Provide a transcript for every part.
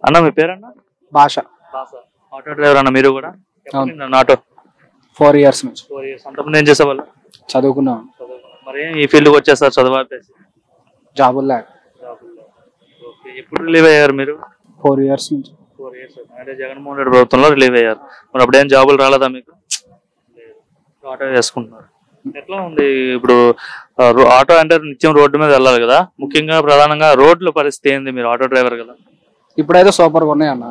అన్న మీ పేరన్నా? భాష. Auto driver అన్న మీరు కూడా? ఆటో 4 years నుంచి. 4 years. అంతకుముందు ఏం చేసేవాళ్ళు? చదువుకున్నాను. మరి ఈ ఫీల్డ్కి వచ్చేసారు చదవాలి? జాబులు లేక. ఎప్పుడు రిలీవ్ అయ్యారు మీరు? 4 years నుంచి. 4 years అంటే జగన్మోహన్ రెడ్డి ప్రభుత్వంలో రిలీవ్ అయ్యారు. మరి అప్పుడేం జాబులు రాలేదా మీకు? ఆటో చేసుకుంటున్నారు. ఎట్లా ఉంది ఇప్పుడు? ఆటో అంటే నిత్యం రోడ్డు మీద వెళ్ళాలి కదా, ముఖ్యంగా ప్రధానంగా రోడ్ల పరిస్థితి ఏంది? మీరు ఆటో డ్రైవర్ కదా. ఇప్పుడైతే సూపర్గా ఉన్నాయి అన్న.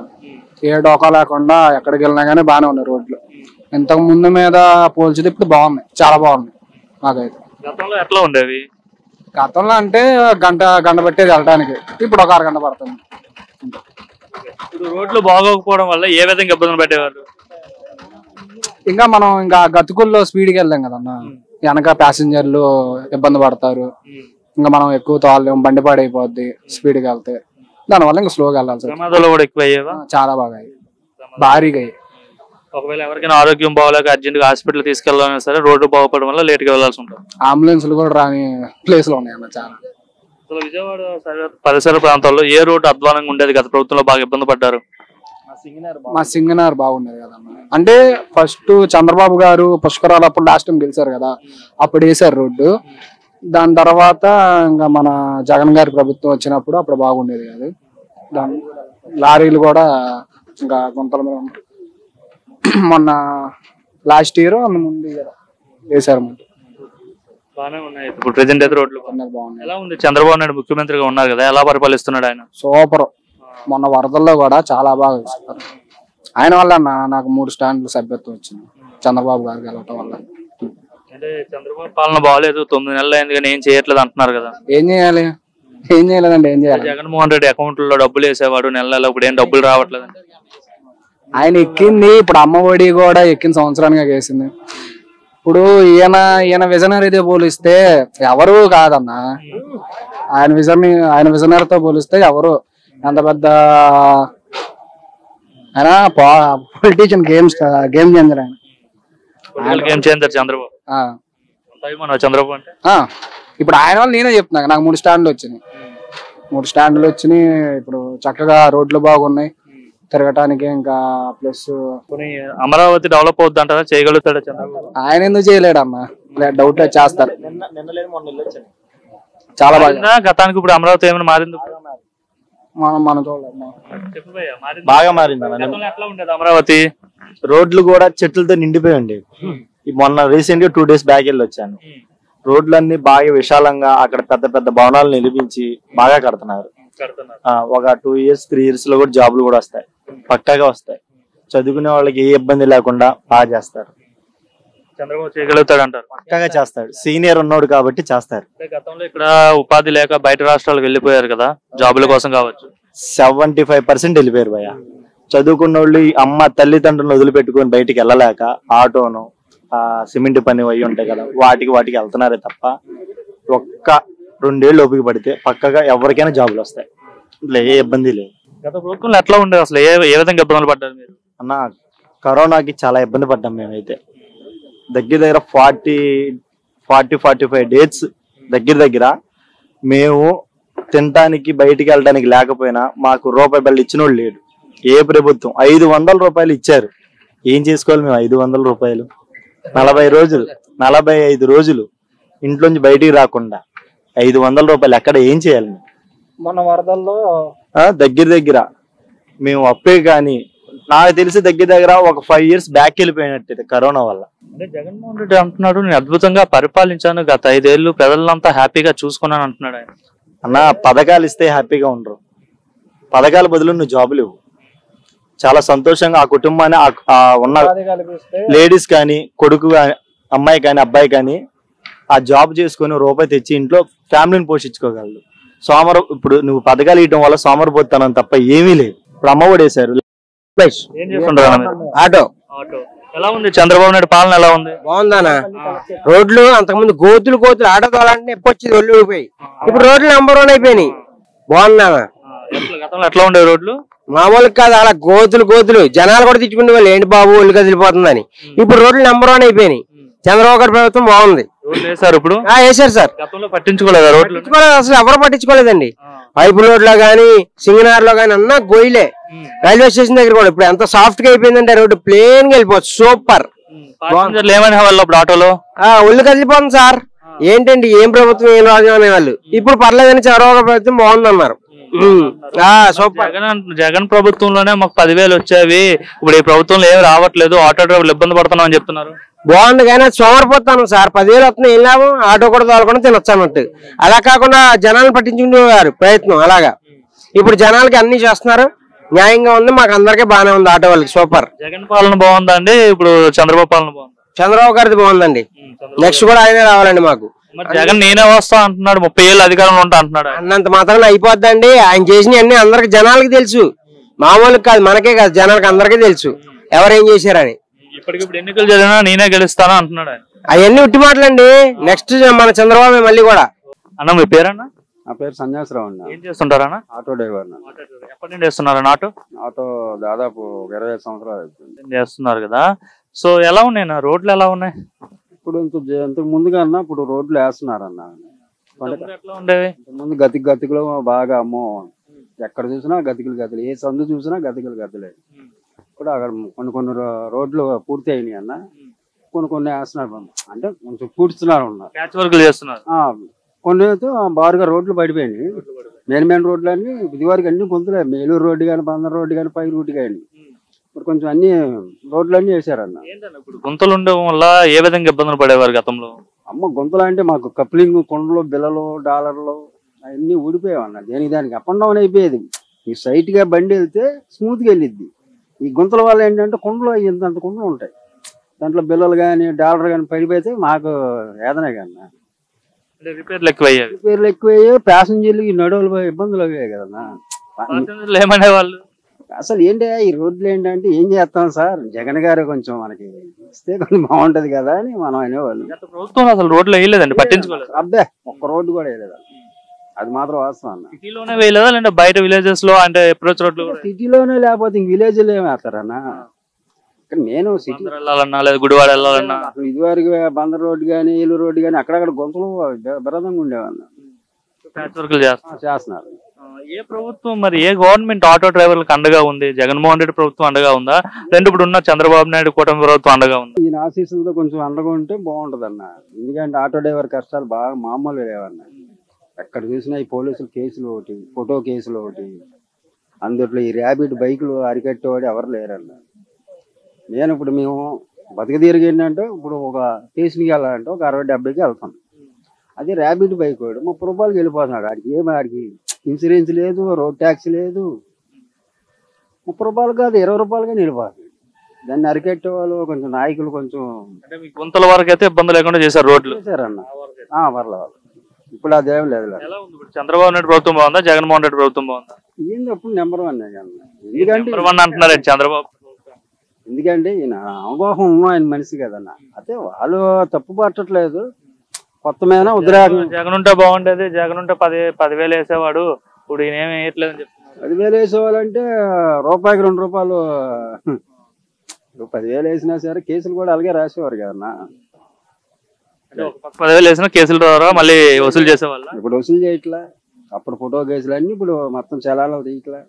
ఏ డోకా లేకుండా ఎక్కడికి వెళ్ళినా కానీ బాగానే ఉన్నాయి రోడ్లు. ఇంతకు ముందు మీద పోల్చితే ఇప్పుడు బాగున్నాయి, చాలా బాగున్నాయి. నాకైతే గతంలో ఎట్లా ఉండేవి? గతంలో అంటే గంట పట్టేది వెళ్ళడానికి, ఇప్పుడు ఒక అరగంట పడుతుంది. ఇప్పుడు రోడ్లు బాగోకపోవడం వల్ల ఏ విధంగా ఇబ్బందులు పెట్టేవాళ్ళు? ఇంకా మనం గతుకుల్లో స్పీడ్కి వెళ్దాం కదన్నా, వెనక ప్యాసింజర్లు ఇబ్బంది పడతారు. ఇంకా మనం ఎక్కువ తోలేం, బండి పాడైపోద్ది స్పీడ్కి వెళ్తే. దానివల్ల ఇంకా స్లోగా వెళ్ళాలి. ప్రమాదాలు కూడా ఎక్కువ అయ్యేవా? చాలా బాగా అయ్యాయి, భారీగా అయ్యాయి. ఒకవేళ ఎవరికైనా ఆరోగ్యం బాగోలేక అర్జెంట్ గా హాస్పిటల్ తీసుకెళ్లాలన్నా సరే రోడ్డు బాగుపడడం వల్ల లేట్ గా వెళ్లాల్సి ఉంటుంది. అంబులెన్స్లు కూడా రాని ప్లేస్ లో ఉన్నాయి అన్న చాలా. అసలు విజయవాడ పరిసర ప్రాంతాల్లో ఏ రోడ్డు అధ్వానంగా ఉండేది? గత ప్రభుత్వంలో బాగా ఇబ్బంది పడ్డారు. మా సింగనార్ బాగుండేది కదన్న. అంటే ఫస్ట్ చంద్రబాబు గారు పుష్కరాలు అప్పుడు లాస్ట్ టైం గెలిచారు కదా, అప్పుడు వేసారు రోడ్డు. దాని తర్వాత ఇంకా మన జగన్ గారి ప్రభుత్వం వచ్చినప్పుడు అప్పుడు బాగుండేది కాదు. దాని లారీలు కూడా ఇంకా గుంతల మీద మొన్న లాస్ట్ ఇయర్ ముందు వేసారు. బాగానే ఉన్నాయి ఇప్పుడు ప్రెజెంట్ అయితే రోడ్లు బాగున్నాయి. ఎలా ఉంది? చంద్రబాబు నాయుడు ముఖ్యమంత్రిగా ఉన్నారు కదా, ఎలా పరిపాలిస్తున్నాడు ఆయన? సూపర్. మొన్న వరదల్లో కూడా చాలా బాగా ఇస్తారు. ఆయన వల్ల నాకు 3 స్టాండ్లు సభ్యత్వం వచ్చింది, చంద్రబాబు గారికి వెళ్ళటం వల్ల. అంటే చంద్రబాబు పాలన బాగాలేదు, 9 నెలలు అయింది కానీ ఏం చేయట్లేదు అంటున్నారు కదా. ఏం చేయాలి? ఏం చేయలేదండి. ఏం చేయాలి? జగన్మోహన్ రెడ్డి అకౌంట్ లో డబ్బులు వేసేవాడు నెల ఇప్పుడు ఏం డబ్బులు రావట్లేదు. ఆయన ఎక్కింది ఇప్పుడు అమ్మఒడి కూడా ఎక్కిన సంవత్సరానికి వేసింది. ఇప్పుడు ఈయన విజనరీతో పోలిస్తే ఎవరు కాదన్న. ఆయన విజనరీతో పోలిస్తే ఎవరు అంత పెద్ద ఆయన పొలిటీషియన్ గేమ్ చేంజర్ ఆయన. Game changer Chandrababu. చంద్రబాబు అంటే ఇప్పుడు ఆయన వల్ల నేనే చెప్తున్నా, నాకు 3 స్టాండ్లు వచ్చినాయి. 3 స్టాండ్లు వచ్చినాయి. ఇప్పుడు చక్కగా రోడ్లు బాగున్నాయి తిరగటానికి. ఇంకా ప్లస్ అమరావతి డెవలప్ అవుద్ది అంటారా? చేయగలుగుతాడా చంద్రబాబు? ఆయన ఎందుకు చేయలేడు అన్న, డౌట్ చేస్తారు. చాలా బాగా గతానికి ఇప్పుడు అమరావతి ఏమైనా మారింది? మనం చూడలేదు. బాగా మారింది. ఎట్లా ఉండేది అమరావతి? రోడ్లు కూడా చెట్లతో నిండిపోయి ఉండేవి. మొన్న రీసెంట్ గా 2 days బ్యాక్ వెళ్ళి వచ్చాను. రోడ్లన్నీ బాగా విశాలంగా అక్కడ పెద్ద పెద్ద భవనాలు నిర్మించి బాగా కడుతున్నారు. ఒక 2 years 3 years లో కూడా జాబులు కూడా వస్తాయి, పక్కాగా వస్తాయి. చదువుకునే వాళ్ళకి ఏ ఇబ్బంది లేకుండా బాగా చేస్తారు. చంద్రబాబు చేయగలుగుతాడు అంటారు? పక్కాగా చేస్తాడు, సీనియర్ ఉన్నాడు కాబట్టి చేస్తారు. గతంలో ఇక్కడ ఉపాధి లేక బయట రాష్ట్రాలకు వెళ్ళిపోయారు కదా జాబుల కోసం కావచ్చు. 75% వెళ్ళిపోయారు భయ్య. చదువుకున్న వాళ్ళు అమ్మ తల్లిదండ్రులను వదిలిపెట్టుకుని బయటికి వెళ్ళలేక ఆటోను సిమెంట్ పని అయ్యి ఉంటాయి కదా, వాటికి వెళ్తున్నారే తప్ప ఒక్క 2 ఏళ్ళు ఓపిక పడితే పక్కగా ఎవరికైనా జాబులు వస్తాయి. ఇట్లా ఏ ఇబ్బంది లేదు. గత ప్రభుత్వంలో ఎట్లా ఉండేది అసలు? ఏ విధంగా ఇబ్బందులు పడ్డారు మీరు? అన్న కరోనాకి చాలా ఇబ్బంది పడ్డాం మేమైతే. దగ్గర 40-45 days దగ్గర మేము తినటానికి బయటికి వెళ్ళడానికి లేకపోయినా మాకు రూపాయి బిళ్ళ ఇచ్చిన వాళ్ళు లేడు. ఏ ప్రభుత్వం 500 రూపాయలు ఇచ్చారు. ఏం చేసుకోవాలి మేము? 500 రూపాయలు 40 రోజులు 45 రోజులు ఇంట్లోంచి బయటికి రాకుండా 500 రూపాయలు ఎక్కడ ఏం చేయాలి? మొన్న వరదల్లో దగ్గర మేము అప్పే కానీ నాకు తెలిసి దగ్గర ఒక 5 years బ్యాక్ వెళ్ళిపోయినట్టు కరోనా వల్ల. అంటే జగన్మోహన్ రెడ్డి అంటున్నాడు నేను అద్భుతంగా పరిపాలించాను, గత 5 ఏళ్ళు ప్రజలంతా హ్యాపీగా చూసుకున్నాను అంటున్నాడు ఆయన. అన్న పథకాలు ఇస్తే హ్యాపీగా ఉండరు, పథకాల బదులు నువ్వు జాబులు ఇవ్వు. చాలా సంతోషంగా ఆ కుటుంబాన్ని ఉన్న లేడీస్ కానీ కొడుకు అమ్మాయి కానీ అబ్బాయి కానీ ఆ జాబ్ చేసుకుని రూపాయి తెచ్చి ఇంట్లో ఫ్యామిలీని పోషించుకోగలరు. ఇప్పుడు నువ్వు పథకాలు ఇవ్వడం వల్ల సోమరిపోతానని తప్ప ఏమీ లేదు. ఇప్పుడు అమ్మఒడి వేశారు. ఏం చేస్తుంటారు? ఆటో. ఎలా ఉంది చంద్రబాబు నాయుడు పాలన? ఎలా ఉంది? బాగుందానా? రోడ్లు అంతకుముందు గోతులు ఆటో తోలాలంటే ఎప్పుడు వచ్చేది ఒళ్ళు ఊడిపోయి, ఇప్పుడు రోడ్లు నెంబర్ 1 అయిపోయినాయి. బాగుందానా? గతంలో ఎట్లా ఉండే రోడ్లు? మామూలుగా కాదు, అలా గోతులు జనాలు కూడా తెచ్చుకునే వాళ్ళు ఏంటి బాబు ఒళ్ళు కదిలిపోతుందని. ఇప్పుడు రోడ్లు నెంబర్ 1 అయిపోయినాయి. చంద్రబాబు గారి ప్రభుత్వం బాగుంది. ఇప్పుడు వేసారు సార్. గతంలో పట్టించుకోలేదా రోడ్లు? అసలు ఎవరు పట్టించుకోలేదండి. పైపు రోడ్ లో గానీ సింగనార్ లో గానీ అన్నా గొయ్యలే. రైల్వే స్టేషన్ దగ్గర కూడా ఇప్పుడు ఎంత సాఫ్ట్ గా అయిపోయిందంటే రోడ్డు ప్లేన్ గా వెళ్ళిపోవచ్చు. సూపర్. ఏమనే వాళ్ళు అప్పుడు ఆటోలో ఒళ్ళు కదిలిపోతుంది సార్. ఏంటండి ఏం ప్రభుత్వం ఏం రాజు అనేవాళ్ళు, ఇప్పుడు పర్లేదని చంద్రబాబు ప్రభుత్వం బాగుందన్నారు. సూపర్. జగన్ ప్రభుత్వంలోనే మాకు 10,000 వచ్చేవి, ఇప్పుడు ఈ ప్రభుత్వంలో ఏమి రావట్లేదు, ఆటో డ్రైవర్లు ఇబ్బంది పడుతున్నాం అని చెప్తున్నారు. బాగుంది కానీ అది సోమరిపోతాను సార్. 10,000 వస్తున్నాయి, ఏం లాభం? ఆటో కూడా తోలకుండా తినొచ్చు అన్నట్టు. అలా కాకుండా జనాలను పట్టించుకునేవారు ప్రయత్నం అలాగా. ఇప్పుడు జనాలకి అన్ని చేస్తున్నారు, న్యాయంగా ఉంది, మాకు అందరికీ బాగానే ఉంది. ఆటో వాళ్ళకి సూపర్. జగన్ పాలన బాగుందా అండి, ఇప్పుడు చంద్రబాబు పాలన బాగుందా? చంద్రబాబు గారిది బాగుందండి. నెక్స్ట్ కూడా ఆయనే రావాలండి మాకు. జగన్ నేనే వస్తా అంటున్నాడు, 30 ఏళ్ళు అధికారంలో ఉంటా అంటున్నాడు. అన్నంత మాత్రం అయిపోద్దండి. ఆయన చేసిన అన్ని అందరికి జనాలకి తెలుసు, మామూలుగా కాదు, మనకే కాదు, జనాలకి అందరికీ తెలుసు ఎవరేం చేశారని. ఇప్పటికిప్పుడు ఎన్నికలు జరిగినా నేనే గెలుస్తాను అంటున్నాడు. అవన్నీ ఉట్టి మాటలండి. నెక్స్ట్ మన చంద్రబాబు మళ్ళీ కూడా. అన్న మీ పేరన్నా? నా పేరు సన్యాసరావు అన్న. ఏం చేస్తుంటారన్నా? Auto driver. ఎప్పటి నుండి చేస్తున్నారన్న ఆటో? ఆటో దాదాపు 25 సంవత్సరాలు చేస్తున్నారు కదా. సో ఎలా ఉన్నాయి రోడ్లు, ఎలా ఉన్నాయి ఇప్పుడు? ఇంతకు ముందుగా అన్న ఇప్పుడు రోడ్లు వేస్తున్నారన్న. ఎట్లా ఉండేవి ముందు గతికులు బాగా అమ్మో, ఎక్కడ చూసినా గతికులు, ఏ సందు చూసినా గతికులే. ఇప్పుడు అక్కడ కొన్ని రోడ్లు పూర్తి అయినాయి అన్న, కొన్ని వేస్తున్నారు, అంటే కొంచెం పూడ్చుతున్నారు ఉన్నారు, ప్యాచ్ వర్క్లు చేస్తున్నారు. కొన్ని అయితే బారుగా రోడ్లు పడిపోయినాయి. మెయిన్ రోడ్లు అన్ని ఇదివరకు అన్ని గుంతలే, మేలూరు రోడ్డు కానీ, బందర్ రోడ్డు కానీ, పై రూట్ కానీ, ఇప్పుడు కొంచెం అన్ని రోడ్లు అన్ని వేసారన్న. ఇప్పుడు గుంతలు ఉండడం వల్ల ఏ విధంగా ఇబ్బందులు పడేవారు గతంలో? అమ్మ గుంతలు అంటే మాకు కప్లింగ్, కొండలు, బిల్లలు, డాలర్లు అవన్నీ ఊడిపోయావన్న. దానికి అప్ అండ్ డౌన్ అయిపోయేది. ఈ సైట్ గా బండి వెళ్తే స్మూత్ గా వెళ్ళిద్ది. ఈ గుంతల వల్ల ఏంటంటే కొండలు ఇంత కొండలు ఉంటాయి, దాంట్లో బిల్లలు కానీ, డాలర్ కానీ పడిపోతే మాకు వేదనే కన్నా. రిపేర్లు ఎక్కువయ్యాయి, ప్యాసింజర్లు ఈ నడువులు ఇబ్బందులు అయ్యాయి కదన్నా. ఏమనేవాళ్ళు అసలు ఏంటి ఈ రోడ్లు ఏంటంటే ఏం చేస్తాం సార్, జగన్ గారు కొంచెం మనకి ఇస్తే కొంచెం బాగుంటది కదా అని మనం అనేవాళ్ళు. ప్రభుత్వం అసలు రోడ్లు వేయలేదండి, పట్టించుకోలేదు. అబ్బే ఒక్క రోడ్డు కూడా వేయలేదు, అది మాత్రం వాస్తవం అన్న. సిటీలోనే వేయలేదా లేదంటే బయట విలేజెస్ లో అంటే అప్రోచ్ రోడ్లు? సిటీలోనే, లేకపోతే ఇంక విలేజ్ లో ఏమేస్తారన్నా. నేను సిటీ వెళ్ళాలన్నా లేదా గుడివాడ వెళ్ళాలన్నా అసలు ఇదివరకు బందర్ రోడ్డు కానీ, ఏలూరు రోడ్డు కానీ అక్కడక్కడ గుంతలు బరదంగా ఉండేవన్న. ప్యాచ్ వర్క్లు చేస్తున్నారు. ఏ ప్రభుత్వం మరి, ఏ గవర్నమెంట్ ఆటో డ్రైవర్లకు అండగా ఉంది? జగన్మోహన్ రెడ్డి ప్రభుత్వం అండగా ఉందా, రెండు ఇప్పుడు ఉన్న చంద్రబాబు నాయుడు కూటమి ప్రభుత్వం అండగా ఉందా? ఈ ఆశీస్సులతో కొంచెం అండగా ఉంటే బాగుంటది అన్న. ఎందుకంటే ఆటో డ్రైవర్ కష్టాలు బాగా మామూలు లేవన్న. ఎక్కడ చూసినా ఈ పోలీసులు కేసులు ఒకటి, ఫోటో కేసులు ఒకటి, అందులో ఈ ర్యాబిట్ బైకులు అరికట్టేవాడు ఎవరు లేరన్న. నేను ఇప్పుడు మేము బతికదీరిగి ఏంటంటే ఇప్పుడు ఒక స్టేషన్కి వెళ్ళాలంటే ఒక 60-70కి వెళ్తాం. అది ర్యాబిట్ బైక్ వాడు 30 రూపాయలకి వెళ్ళిపోతున్నాడు. ఆడికి ఇన్సూరెన్స్ లేదు, రోడ్ ట్యాక్స్ లేదు. 30 రూపాయలు కాదు 20 రూపాయలుగా వెళ్ళిపోతుంది. దాన్ని అరికెట్టే వాళ్ళు కొంచెం నాయకులు కొంచెం గుంతల వరకు అయితే ఇబ్బంది లేకుండా చేశారు, రోడ్లు చేశారన్న. పర్లేదు, ఇప్పుడు అదేం లేదు. చంద్రబాబు నాయుడు ప్రభుత్వం బాగుందా, జగన్మోహన్ రెడ్డి ప్రభుత్వం బాగుందా? ఏంది అప్పుడు నెంబర్ 1 ఎందుకంటే అంటున్నారు చంద్రబాబు. ఎందుకంటే ఈయన అవగాహన ఉన్న ఆయన మనిషి కదన్న. అయితే వాళ్ళు తప్పు పట్టట్లేదు, కొత్త మీద ఉద్రేకం. జగన్ ఉంటే బాగుండేది, జగన్ ఉంటే 10,000 వేసేవాడు, ఇప్పుడు ఈయన ఏమి వేయట్లేదు అని చెప్తున్నారు. 10,000 వేసేవాళ్ళంటే రూపాయికి 2 రూపాయలు. 10,000 వేసినా సరే కేసులు కూడా అలాగే రాసేవారు కదన్నా. 10,000 వేసినా కేసుల ద్వారా మళ్ళీ వసూలు చేసేవాళ్ళ. ఇప్పుడు వసూలు చేయట్లా. అప్పుడు ఫోటో కేసులు అన్ని ఇప్పుడు మొత్తం చలాలో తీయట్లా.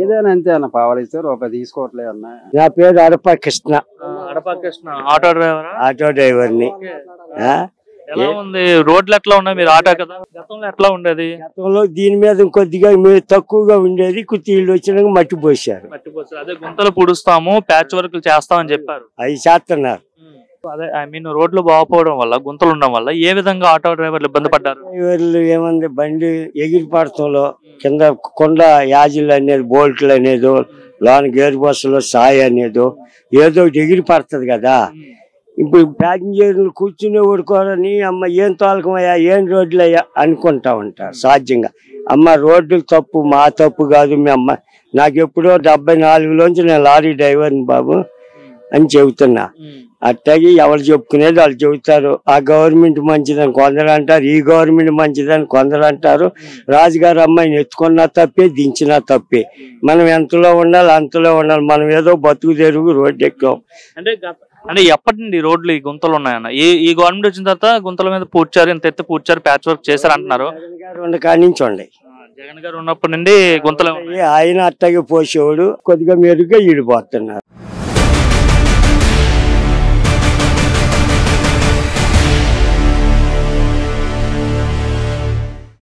ఏదైనా అంతే అన్న, పావలిస్తే రూపాయి తీసుకోవట్లేదు అన్న. నా పేరు Adapa Krishna. Auto driver. Auto డ్రైవర్ని. ఎలా ఉంది రోడ్లు, ఎట్లా ఉన్నాయి? మీరు ఆటో కదా, గతంలో ఎట్లా ఉండేది? గతంలో దీని మీద కొద్దిగా తక్కువగా ఉండేది, కుర్చీలు వచ్చినాక మట్టి పోసారు. అదే గుంతలు పుడుస్తాము, ప్యాచ్ వర్క్లు చేస్తామని చెప్పారు, అవి చేస్తున్నారు. అదే ఐ మీన్ రోడ్లు బాగుపోవడం వల్ల, గుంతలు ఉండడం వల్ల ఏ విధంగా ఆటో డ్రైవర్లు ఇబ్బంది పడ్డారు? డ్రైవర్లు ఏమంది, బండి ఎగిరి పడటంలో కింద కొండ యాజీలు అనేది, బోల్ట్లు అనేదో, లోన గేర్ బస్సులో సాయి అనేదో ఏదో ఒకటి ఎగిరి పడుతుంది కదా. ఇప్పుడు ప్యాసింజర్లు కూర్చుని ఊడుకోవాలని, అమ్మ ఏం తోలకమయ్యా, ఏం రోడ్లు అయ్యా అనుకుంటా ఉంటారు సహజంగా. అమ్మ రోడ్లు తప్పు, మా తప్పు కాదు. మీ అమ్మ నాకు ఎప్పుడో 74లోంచి నేను లారీ డ్రైవర్ని బాబు అని చెబుతున్నా. అట్టాగి ఎవరు చెప్పుకునేది వాళ్ళు చెబుతారు. ఆ గవర్నమెంట్ మంచిదని కొందరు అంటారు, ఈ గవర్నమెంట్ మంచిదని కొందరు అంటారు. రాజుగారు అమ్మాయిని ఎత్తుకున్నా తప్పే, దించినా తప్పే. మనం ఎంతలో ఉండాలి అంతలో ఉండాలి. మనం ఏదో బతుకు తెరుగు రోడ్డు ఎక్కాం. అంటే ఎప్పటి నుండి రోడ్లు ఈ గుంతలు ఉన్నాయన్న? ఈ గవర్నమెంట్ వచ్చిన తర్వాత గుంతల మీద పూడ్చారు, ఇంత ఎత్తి పూడ్చారు, ప్యాచ్ వర్క్ చేశారు అంటున్నారు. కాడి నుంచి ఉండే జగన్ గారు ఉన్నప్పటి నుండి గుంతలే ఉన్నాయి. ఆయన అట్టగే పోసేవాడు కొద్దిగా మెరుగ్గా ఈడిపోతున్నారు.